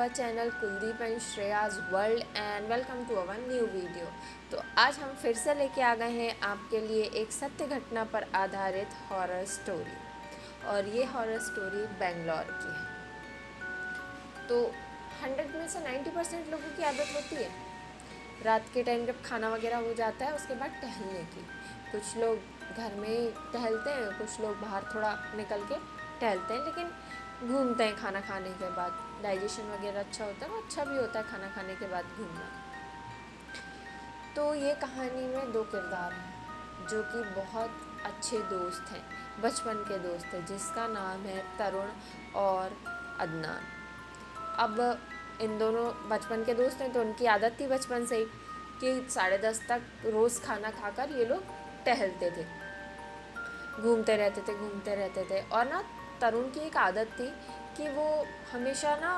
Channel Kuldeep and Shreyaj world and welcome to our new video. तो आज हम फिर से लेके आ गए हैं आपके लिए एक सत्य घटना पर आधारित हॉरर स्टोरी, और ये हॉरर स्टोरी बेंगलोर की है। तो 100 में से 90% लोगों की आदत होती है रात के टाइम जब खाना वगैरह हो जाता है उसके बाद टहलने की। कुछ लोग घर में ही टहलते हैं, कुछ लोग बाहर थोड़ा निकल के टहलते हैं, लेकिन घूमते हैं खाना खाने के बाद। डाइजेशन वगैरह अच्छा होता है, अच्छा भी होता है खाना खाने के बाद घूमना। तो ये कहानी में दो किरदार हैं जो कि बहुत अच्छे दोस्त हैं, बचपन के दोस्त हैं, जिसका नाम है तरुण और अदनान। अब इन दोनों बचपन के दोस्त हैं तो उनकी आदत थी बचपन से ही कि 10:30 तक रोज़ खाना खाकर ये लोग टहलते थे, घूमते रहते थे। और ना तरुण की एक आदत थी कि वो हमेशा ना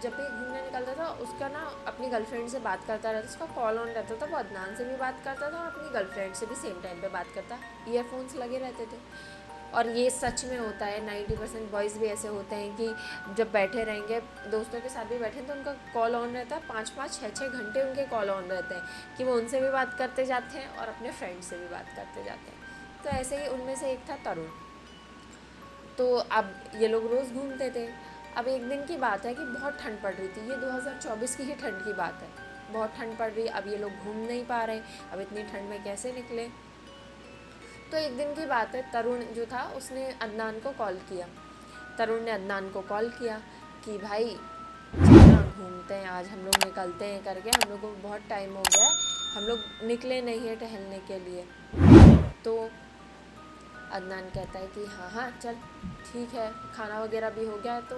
जब भी घूमने निकलता था उसका ना अपनी गर्लफ्रेंड से बात करता रहता, उसका कॉल ऑन रहता था। वो अदनान से भी बात करता था और अपनी गर्लफ्रेंड से भी सेम टाइम पे बात करता, ईयरफोन्स लगे रहते थे। और ये सच में होता है, 90% बॉयज़ भी ऐसे होते हैं कि जब बैठे रहेंगे दोस्तों के साथ भी बैठे तो उनका कॉल ऑन रहता है, 5-5 6-6 घंटे उनके कॉल ऑन रहते हैं कि वो उनसे भी बात करते जाते हैं और अपने फ्रेंड से भी बात करते जाते हैं। तो ऐसे ही उनमें से एक था तरुण। तो अब ये लोग रोज़ घूमते थे। अब एक दिन की बात है कि बहुत ठंड पड़ रही थी, ये 2024 की ही ठंड की बात है। बहुत ठंड पड़ रही, अब ये लोग घूम नहीं पा रहे, अब इतनी ठंड में कैसे निकले। तो एक दिन की बात है, तरुण जो था उसने अदनान को कॉल किया। तरुण ने अदनान को कॉल किया कि भाई चलना घूमते हैं, आज हम लोग निकलते हैं करके, हम लोग को बहुत टाइम हो गया है, हम लोग निकले नहीं है टहलने के लिए। तो अदनान कहता है कि हाँ हाँ चल ठीक है, खाना वगैरह भी हो गया है तो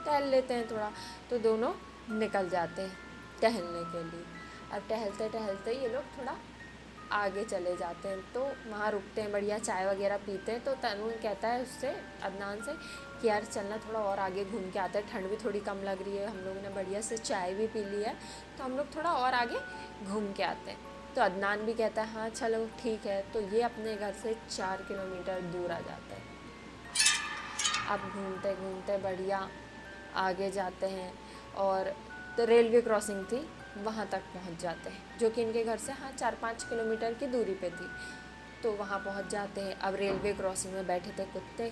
टहल लेते हैं थोड़ा। तो दोनों निकल जाते हैं टहलने के लिए। अब टहलते टहलते ये लोग थोड़ा आगे चले जाते हैं तो वहाँ रुकते हैं, बढ़िया चाय वगैरह पीते हैं। तो तरुण कहता है उससे, अदनान से, कि यार चलना थोड़ा और आगे घूम के आते हैं, ठंड भी थोड़ी कम लग रही है, हम लोगों ने बढ़िया से चाय भी पी ली है, तो हम लोग थोड़ा और आगे घूम के आते हैं। तो अदनान भी कहता है हाँ चलो ठीक है। तो ये अपने घर से 4 किलोमीटर दूर आ जाते हैं। अब घूमते घूमते बढ़िया आगे जाते हैं और तो रेलवे क्रॉसिंग थी, वहाँ तक पहुँच जाते हैं, जो कि इनके घर से हाँ 4-5 किलोमीटर की दूरी पे थी। तो वहाँ पहुँच जाते हैं। अब रेलवे क्रॉसिंग में बैठे थे कुत्ते,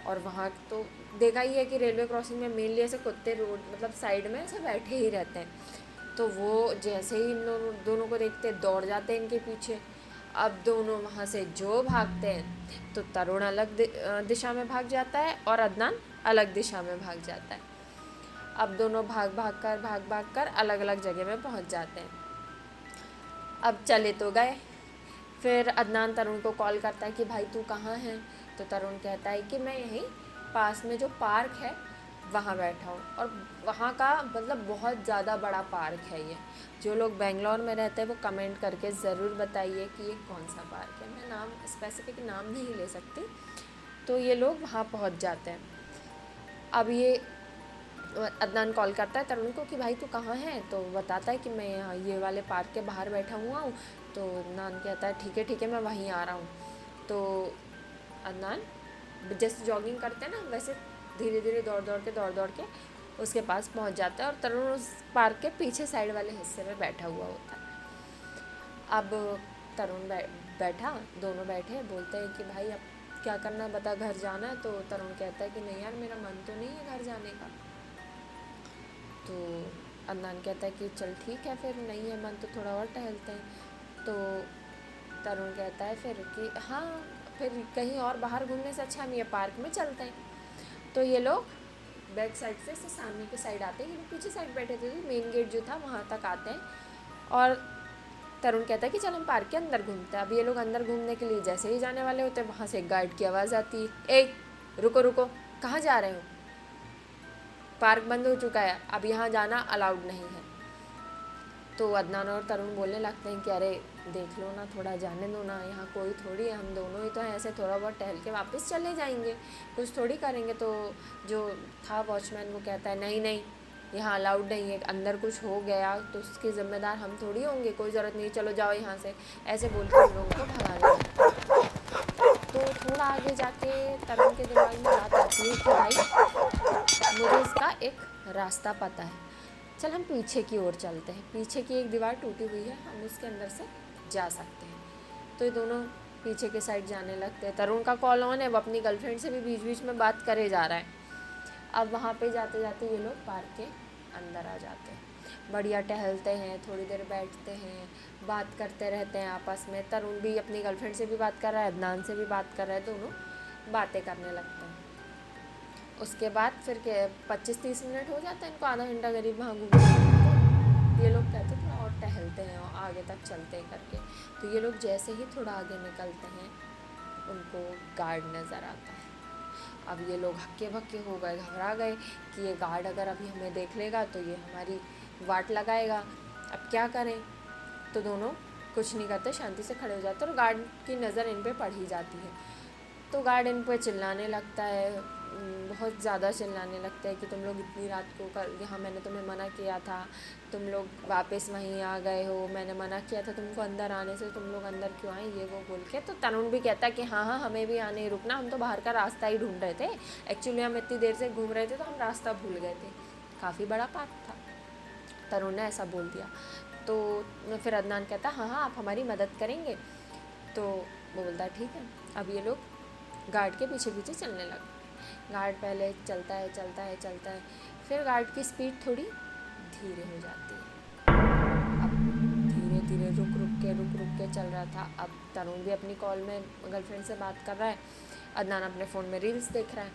और वहाँ तो देखा ही है कि रेलवे क्रॉसिंग में मेनली ऐसे कुत्ते रोड मतलब साइड में ऐसे बैठे ही रहते हैं। तो वो जैसे ही इन दोनों को देखते दौड़ जाते हैं इनके पीछे। अब दोनों वहाँ से जो भागते हैं तो तरुण अलग दिशा में भाग जाता है और अदनान अलग दिशा में भाग जाता है। अब दोनों भाग भाग कर अलग अलग जगह में पहुँच जाते हैं। अब चले तो गए। फिर अदनान तरुण को कॉल करता है कि भाई तू कहाँ है। तो तरुण कहता है कि मैं यहीं पास में जो पार्क है वहाँ बैठा हूँ। और वहाँ का मतलब बहुत ज़्यादा बड़ा पार्क है ये। जो लोग बेंगलोर में रहते हैं वो कमेंट करके ज़रूर बताइए कि ये कौन सा पार्क है। मैं नाम स्पेसिफिक नाम नहीं ले सकती। तो ये लोग वहाँ पहुँच जाते हैं। अब ये अदनान कॉल करता है तरुण को कि भाई तू कहाँ है। तो बताता है कि मैं यहाँ ये वाले पार्क के बाहर बैठा हुआ हूँ। तो अदनान कहता है ठीक है मैं वहीं आ रहा हूँ। तो अदनान जैसे जॉगिंग करते हैं ना वैसे धीरे धीरे दौड़ के उसके पास पहुँच जाता है, और तरुण उस पार्क के पीछे साइड वाले हिस्से में बैठा हुआ होता है। अब तरुण बैठा, दोनों बैठे, बोलते हैं कि भाई अब क्या करना है बता, घर जाना है। तो तरुण कहता है कि नहीं यार मेरा मन तो नहीं है घर जाने का। तो अदनान कहता है कि चल ठीक है फिर, नहीं है मन तो थोड़ा और टहलते हैं। तो तरुण कहता है फिर कि हाँ फिर कहीं और बाहर घूमने से अच्छा हम ये पार्क में चलते हैं। तो ये लोग बैक साइड से सामने की साइड आते हैं, ये लोग पीछे साइड बैठे थे, मेन गेट जो था वहाँ तक आते हैं। और तरुण कहता है कि चल हम पार्क के अंदर घूमते हैं। अब ये लोग अंदर घूमने के लिए जैसे ही जाने वाले होते हैं वहाँ से एक गार्ड की आवाज़ आती है, ए रुको कहाँ जा रहे हो, पार्क बंद हो चुका है, अब यहाँ जाना अलाउड नहीं है। तो अदनान और तरुण बोलने लगते हैं कि अरे देख लो ना, थोड़ा जाने दो ना, यहाँ कोई थोड़ी है, हम दोनों ही तो हैं, ऐसे थोड़ा बहुत टहल के वापस चले जाएंगे, कुछ थोड़ी करेंगे। तो जो था वॉचमैन वो कहता है नहीं यहाँ अलाउड नहीं है, अंदर कुछ हो गया तो उसकी ज़िम्मेदार हम थोड़ी होंगे, कोई ज़रूरत नहीं, चलो जाओ यहाँ से, ऐसे बोल के उन लोगों को भगाने लगता है। तो थोड़ा आगे जाके तरुण के दिमाग में बात आती है कि भाई मुझे इसका एक रास्ता पता है, चल हम पीछे की ओर चलते हैं, पीछे की एक दीवार टूटी हुई है, हम उसके अंदर से जा सकते हैं। तो ये दोनों पीछे के साइड जाने लगते हैं। तरुण का कॉल ऑन है, वो अपनी गर्लफ्रेंड से भी बीच बीच में बात करे जा रहा है। अब वहाँ पे जाते जाते ये लोग पार्क के अंदर आ जाते हैं, बढ़िया टहलते हैं, थोड़ी देर बैठते हैं, बात करते रहते हैं आपस में। तरुण भी अपनी गर्लफ्रेंड से भी बात कर रहा है, अदनान से भी बात कर रहा है, दोनों बातें करने लगते हैं। उसके बाद फिर के 25-30 मिनट हो जाते हैं इनको, आधा घंटा करीब वहाँ घूमने को। ये लोग कहते हैं थोड़ा और टहलते हैं और आगे तक चलते हैं करके। तो ये लोग जैसे ही थोड़ा आगे निकलते हैं उनको गार्ड नज़र आता है। अब ये लोग हक्के भक्के हो गए, घबरा गए कि ये गार्ड अगर अभी हमें देख लेगा तो ये हमारी वाट लगाएगा, अब क्या करें। तो दोनों कुछ नहीं करते, शांति से खड़े हो जाते हैं और गार्ड की नज़र इन पे पड़ ही जाती है। तो गार्ड इन पे चिल्लाने लगता है, बहुत ज़्यादा चिल्लाने लगता है कि तुम लोग इतनी रात को यहाँ मैंने तुम्हें मना किया था, तुम लोग वापस वहीं आ गए हो, मैंने मना किया था तुमको अंदर आने से, तुम लोग अंदर क्यों आए, ये वो बोल के। तो तरुण भी कहता है कि हाँ हाँ हमें भी आने रुकना, हम तो बाहर का रास्ता ही ढूंढ रहे थे, एक्चुअली हम इतनी देर से घूम रहे थे तो हम रास्ता भूल गए थे, काफ़ी बड़ा पार्क था। तरुण ने ऐसा बोल दिया। तो फिर अदनान कहता हाँ हाँ आप हमारी मदद करेंगे। तो वो बोलता है ठीक है। अब ये लोग गार्ड के पीछे पीछे चलने लगे। गार्ड पहले चलता है चलता है चलता है, फिर गार्ड की स्पीड थोड़ी धीरे हो जाती है। अब धीरे धीरे रुक रुक के चल रहा था। अब तरुण भी अपनी कॉल में गर्लफ्रेंड से बात कर रहा है, अदनान अपने फ़ोन में रील्स देख रहा है।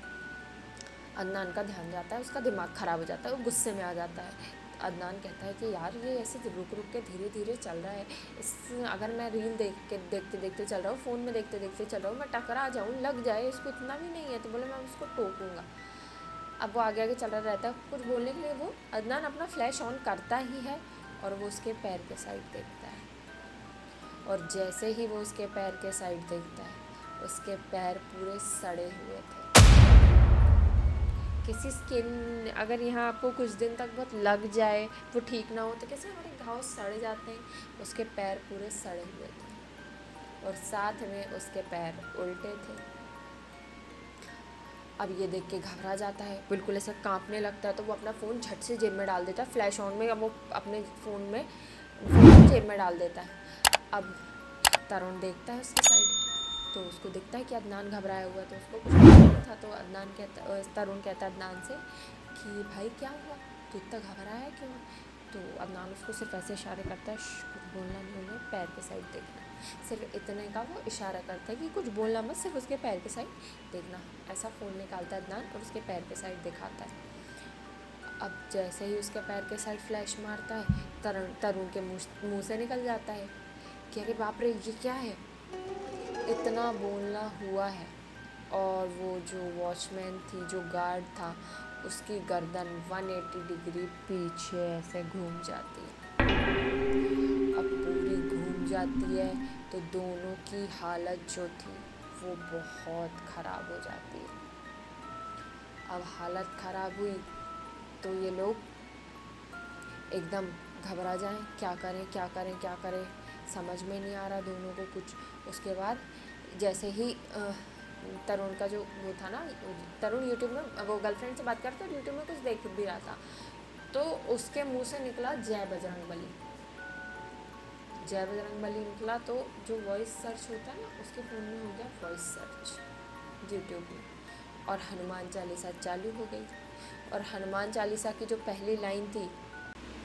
अदनान का ध्यान जाता है, उसका दिमाग ख़राब हो जाता है, वो गुस्से में आ जाता है। अदनान कहता है कि यार ये ऐसे रुक के धीरे धीरे चल रहा है, इस अगर मैं रील देखते देखते चल रहा हूँ, फ़ोन में देखते देखते चल रहा हूँ, मैं टकरा जाऊँ लग जाए, इसको इतना भी नहीं है। तो बोले मैं उसको टोकूँगा। अब वो आगे आगे चल रहा रहता है, कुछ बोलने के लिए वो अदनान अपना फ्लैश ऑन करता ही है और वो उसके पैर के साइड देखता है। और जैसे ही वो उसके पैर के साइड देखता है, उसके पैर पूरे सड़े हुए थे। किसी स्किन अगर यहाँ आपको कुछ दिन तक बहुत लग जाए, वो ठीक ना हो, तो कैसे हमारे घाव सड़ जाते हैं, उसके पैर पूरे सड़े हुए थे और साथ में उसके पैर उल्टे थे। अब ये देख के घबरा जाता है, बिल्कुल ऐसा कांपने लगता है। तो वो अपना फ़ोन झट से जेब में डाल देता है, फ्लैश ऑन में। अब वो अपने फ़ोन जेब में डाल देता है। अब तरुण देखता है उसकी साइड, तो उसको दिखता है कि अदनान घबराया हुआ है, तो उसको कुछ नहीं था। तो तरुण कहता है अदनान से कि भाई क्या हुआ, तू इतना घबराया है क्यों। तो अदनान उसको सिर्फ ऐसे इशारे करता है, कुछ बोलना नहीं, उन्हें पैर के साइड देखना। सिर्फ इतने का वो इशारा करता है कि कुछ बोलना मत, सिर्फ उसके पैर के साइड देखना। ऐसा फ़ोन निकालता है अदनान और उसके पैर के साइड दिखाता है। अब जैसे ही उसके पैर के साइड फ्लैश मारता है, तरुण के मुँह से निकल जाता है कि अरे बाप रे ये क्या है। इतना बोलना हुआ है और वो जो वॉचमैन थी, जो गार्ड था, उसकी गर्दन 180 डिग्री पीछे ऐसे घूम जाती है। अब पूरी घूम जाती है तो दोनों की हालत जो थी वो बहुत ख़राब हो जाती है। अब हालत ख़राब हुई तो ये लोग एकदम घबरा जाएं, क्या करें क्या करें क्या करें, समझ में नहीं आ रहा दोनों को कुछ। उसके बाद जैसे ही तरुण का जो वो था ना, तरुण यूट्यूब में वो गर्लफ्रेंड से बात करता और यूट्यूब में कुछ देख भी रहा था, तो उसके मुंह से निकला जय बजरंग बली। जय बजरंग बली निकला तो जो वॉइस सर्च होता है ना, उसके फ़ोन में हो गया वॉइस सर्च यूट्यूब में, और हनुमान चालीसा चालू हो गई। और हनुमान चालीसा की जो पहली लाइन थी,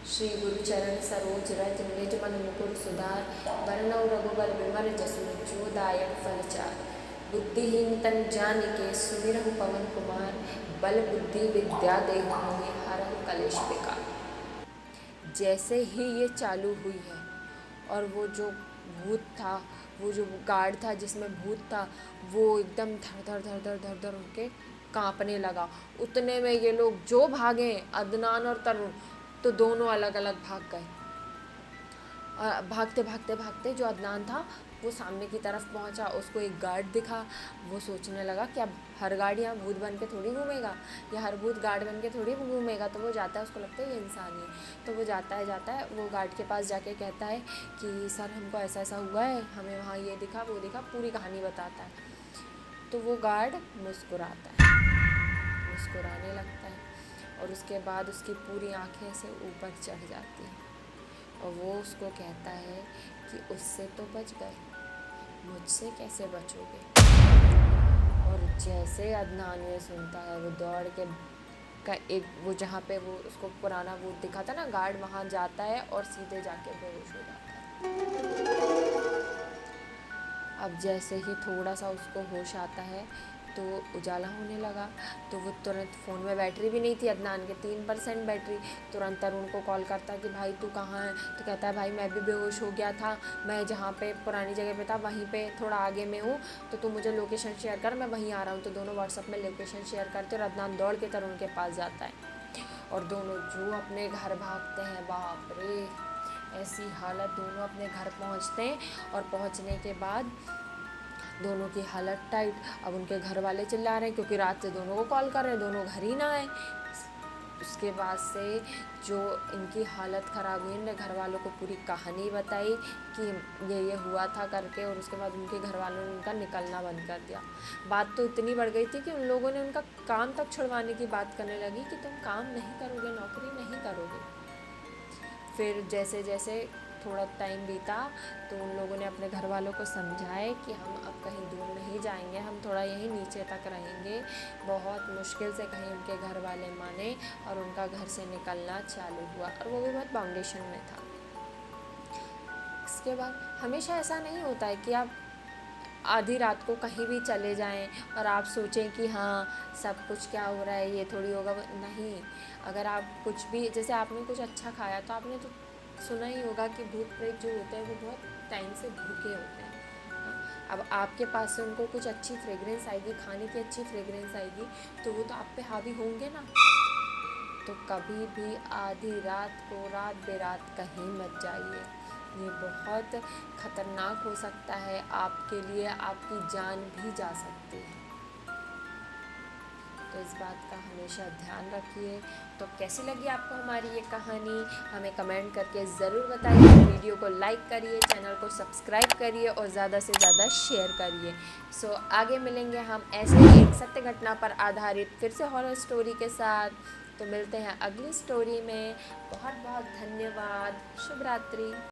श्री गुरु चरण सरोज रज निज मन मुकुर सुधार, बरनउँ रघुबर विमल जसु जो दायक फल चार, बुद्धिहीन तन जानिके सुमिरहु पवन कुमार, बल बुद्धि विद्या देहु मोहि हरहु कलेश विकार। जैसे ही ये चालू हुई है और वो जो भूत था, वो जो गार्ड था जिसमें भूत था, वो एकदम धर धर धर धर धर धर उनके कांपने लगा। उतने में ये लोग जो भागे, अदनान और तरुण, तो दोनों अलग अलग भाग गए। भागते भागते भागते जो अदनान था वो सामने की तरफ पहुंचा, उसको एक गार्ड दिखा। वो सोचने लगा कि अब हर गार्ड यहाँ भूत बन के थोड़ी घूमेगा, या हर भूत गार्ड बन के थोड़ी घूमेगा। तो वो जाता है, उसको लगता है ये इंसान ही है। तो वो जाता है वो गार्ड के पास जाके कहता है कि सर हमको ऐसा ऐसा हुआ है, हमें वहाँ ये दिखा वो दिखा, पूरी कहानी बताता है। तो वो गार्ड मुस्कुराने लगता है और उसके बाद उसकी पूरी आँखें से ऊपर चढ़ जाती हैं और वो उसको कहता है कि उससे तो बच गए, मुझसे कैसे बचोगे। और जैसे अदनान ये सुनता है वो दौड़ के एक वो जहाँ पे वो उसको पुराना वो दिखा था ना गार्ड, वहाँ जाता है और सीधे जाके बेहोश हो जाता है। अब जैसे ही थोड़ा सा उसको होश आता है तो उजाला होने लगा, तो वो तुरंत फ़ोन में बैटरी भी नहीं थी अदनान के, 3% बैटरी। तुरंत तरुण को कॉल करता कि भाई तू कहाँ है, तो कहता है भाई मैं भी बेहोश हो गया था, मैं जहाँ पे पुरानी जगह पे था वहीं पे थोड़ा आगे में हूँ, तो तू मुझे लोकेशन शेयर कर, मैं वहीं आ रहा हूँ। तो दोनों व्हाट्सअप में लोकेशन शेयर करते और अदनान दौड़ के तरुण के पास जाता है और दोनों जो अपने घर भागते हैं, बाप रे ऐसी हालत। दोनों अपने घर पहुँचते हैं और पहुँचने के बाद दोनों की हालत टाइट। अब उनके घर वाले चिल्ला रहे हैं क्योंकि रात से दोनों को कॉल कर रहे हैं, दोनों घर ही ना आए। उसके बाद से जो इनकी हालत ख़राब हुई, इनने घर वालों को पूरी कहानी बताई कि ये हुआ था करके, और उसके बाद उनके घर वालों ने उनका निकलना बंद कर दिया। बात तो इतनी बढ़ गई थी कि उन लोगों ने उनका काम तक छुड़वाने की बात करने लगी कि तुम काम नहीं करोगे, नौकरी नहीं करोगे। फिर जैसे जैसे थोड़ा टाइम बीता तो उन लोगों ने अपने घर वालों को समझाए कि हम अब कहीं दूर नहीं जाएंगे, हम थोड़ा यहीं नीचे तक रहेंगे। बहुत मुश्किल से कहीं उनके घर वाले माने और उनका घर से निकलना चालू हुआ, और वो भी बहुत फाउंडेशन में था। इसके बाद हमेशा ऐसा नहीं होता है कि आप आधी रात को कहीं भी चले जाएं और आप सोचें कि हाँ सब कुछ क्या हो रहा है, ये थोड़ी होगा। नहीं, अगर आप कुछ भी, जैसे आपने कुछ अच्छा खाया तो आपने तो सुना ही होगा कि भूत प्रेत जो होते हैं वो बहुत टाइम से भूखे होते हैं। हाँ, अब आपके पास से उनको कुछ अच्छी फ्रेगरेंस आएगी, खाने की अच्छी फ्रेगरेंस आएगी, तो वो तो आप पे हावी होंगे ना। तो कभी भी आधी रात को रात बेरात कहीं मत जाइए, ये बहुत ख़तरनाक हो सकता है आपके लिए, आपकी जान भी जा सकती है। तो इस बात का हमेशा ध्यान रखिए। तो कैसी लगी आपको हमारी ये कहानी, हमें कमेंट करके ज़रूर बताइए। वीडियो को लाइक करिए, चैनल को सब्सक्राइब करिए और ज़्यादा से ज़्यादा शेयर करिए। सो आगे मिलेंगे हम ऐसे ही एक सत्य घटना पर आधारित फिर से हॉरर स्टोरी के साथ। तो मिलते हैं अगली स्टोरी में। बहुत बहुत धन्यवाद। शुभ रात्रि।